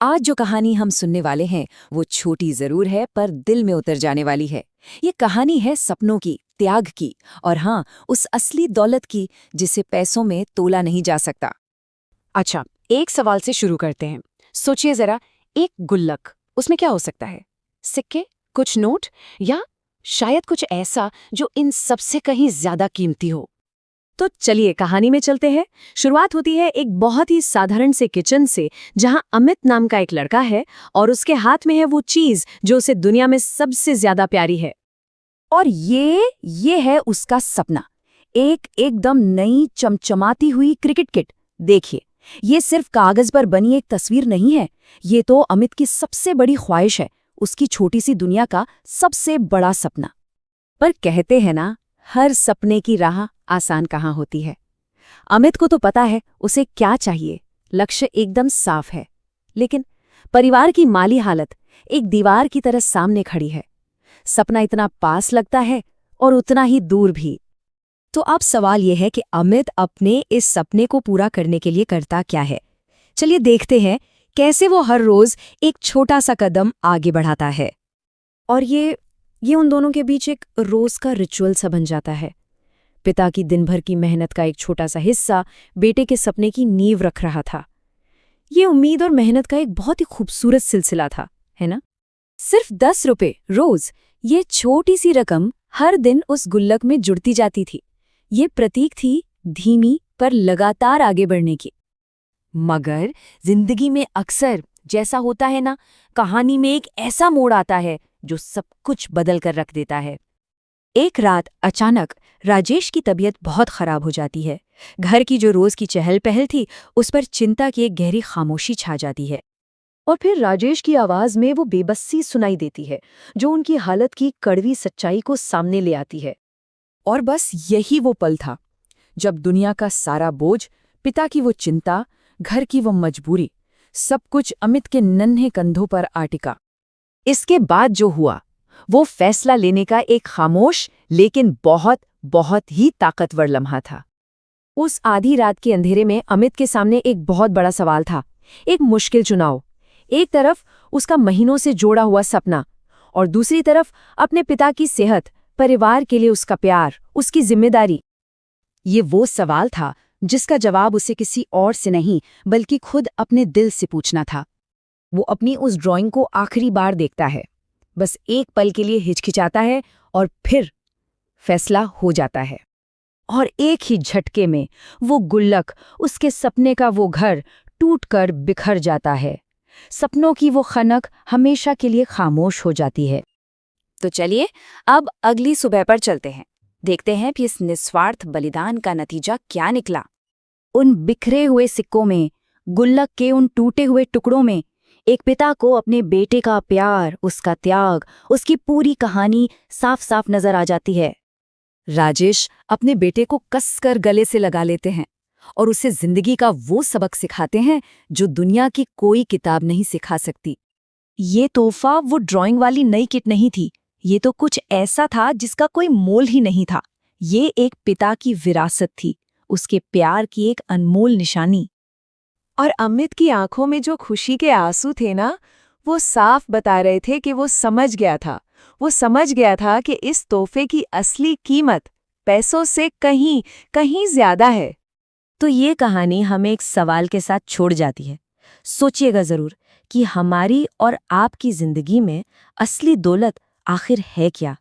आज जो कहानी हम सुनने वाले हैं वो छोटी जरूर है पर दिल में उतर जाने वाली है। ये कहानी है सपनों की, त्याग की और हाँ, उस असली दौलत की जिसे पैसों में तोला नहीं जा सकता। अच्छा, एक सवाल से शुरू करते हैं। सोचिए जरा, एक गुल्लक, उसमें क्या हो सकता है? सिक्के, कुछ नोट, या शायद कुछ ऐसा जो इन सबसे कहीं ज्यादा कीमती हो। तो चलिए कहानी में चलते हैं। शुरुआत होती है एक बहुत ही साधारण से किचन से, जहां अमित नाम का एक लड़का है और उसके हाथ में है वो चीज जो उसे दुनिया में सबसे ज्यादा प्यारी है। और ये है उसका सपना, एक एकदम नई चमचमाती हुई क्रिकेट किट। देखिए, ये सिर्फ कागज पर बनी एक तस्वीर नहीं है, ये तो अमित की सबसे बड़ी ख्वाहिश है, उसकी छोटी सी दुनिया का सबसे बड़ा सपना। पर कहते हैं ना, हर सपने की राह आसान कहाँ होती है। अमित को तो पता है उसे क्या चाहिए, लक्ष्य एकदम साफ है, लेकिन परिवार की माली हालत एक दीवार की तरह सामने खड़ी है। सपना इतना पास लगता है और उतना ही दूर भी। तो अब सवाल यह है कि अमित अपने इस सपने को पूरा करने के लिए करता क्या है। चलिए देखते हैं कैसे वो हर रोज एक छोटा सा कदम आगे बढ़ाता है। और ये उन दोनों के बीच एक रोज का रिचुअल सा बन जाता है। पिता की दिन भर की मेहनत का एक छोटा सा हिस्सा बेटे के सपने की नींव रख रहा था। ये उम्मीद और मेहनत का एक बहुत ही खूबसूरत सिलसिला था, है ना? सिर्फ 10 रुपए रोज, ये छोटी सी रकम हर दिन उस गुल्लक में जुड़ती जाती थी। ये प्रतीक थी धीमी पर लगातार आगे बढ़ने की। मगर जिंदगी में अक्सर जैसा होता है ना, कहानी में एक ऐसा मोड़ आता है जो सब कुछ बदल कर रख देता है। एक रात अचानक राजेश की तबीयत बहुत खराब हो जाती है। घर की जो रोज की चहल पहल थी, उस पर चिंता की एक गहरी खामोशी छा जाती है। और फिर राजेश की आवाज में वो बेबसी सुनाई देती है, जो उनकी हालत की कड़वी सच्चाई को सामने ले आती है। और बस यही वो पल था जब दुनिया का सारा बोझ, पिता की वो चिंता, घर की वो मजबूरी, सब कुछ अमित के नन्हे कंधों पर आ टिका। इसके बाद जो हुआ वो फैसला लेने का एक खामोश लेकिन बहुत बहुत ही ताकतवर लम्हा था। उस आधी रात के अंधेरे में अमित के सामने एक बहुत बड़ा सवाल था, एक मुश्किल चुनाव। एक तरफ उसका महीनों से जोड़ा हुआ सपना, और दूसरी तरफ अपने पिता की सेहत, परिवार के लिए उसका प्यार, उसकी जिम्मेदारी। ये वो सवाल था जिसका जवाब उसे किसी और से नहीं बल्कि खुद अपने दिल से पूछना था। वो अपनी उस ड्राइंग को आखिरी बार देखता है, बस एक पल के लिए हिचकिचाता है और फिर फैसला हो जाता है। और एक ही झटके में वो गुल्लक, उसके सपने का वो घर टूटकर बिखर जाता है। सपनों की वो खनक हमेशा के लिए खामोश हो जाती है। तो चलिए अब अगली सुबह पर चलते हैं, देखते हैं कि इस निस्वार्थ बलिदान का नतीजा क्या निकला। उन बिखरे हुए सिक्कों में, गुल्लक के उन टूटे हुए टुकड़ों में, एक पिता को अपने बेटे का प्यार, उसका त्याग, उसकी पूरी कहानी साफ साफ नजर आ जाती है। राजेश अपने बेटे को कसकर गले से लगा लेते हैं और उसे जिंदगी का वो सबक सिखाते हैं जो दुनिया की कोई किताब नहीं सिखा सकती। ये तोहफा वो ड्राइंग वाली नई किट नहीं थी, ये तो कुछ ऐसा था जिसका कोई मोल ही नहीं था। ये एक पिता की विरासत थी, उसके प्यार की एक अनमोल निशानी। और अमित की आंखों में जो खुशी के आंसू थे ना, वो साफ बता रहे थे कि वो समझ गया था। वो समझ गया था कि इस तोहफे की असली कीमत पैसों से कहीं कहीं ज्यादा है। तो ये कहानी हमें एक सवाल के साथ छोड़ जाती है। सोचिएगा जरूर कि हमारी और आपकी जिंदगी में असली दौलत आखिर है क्या।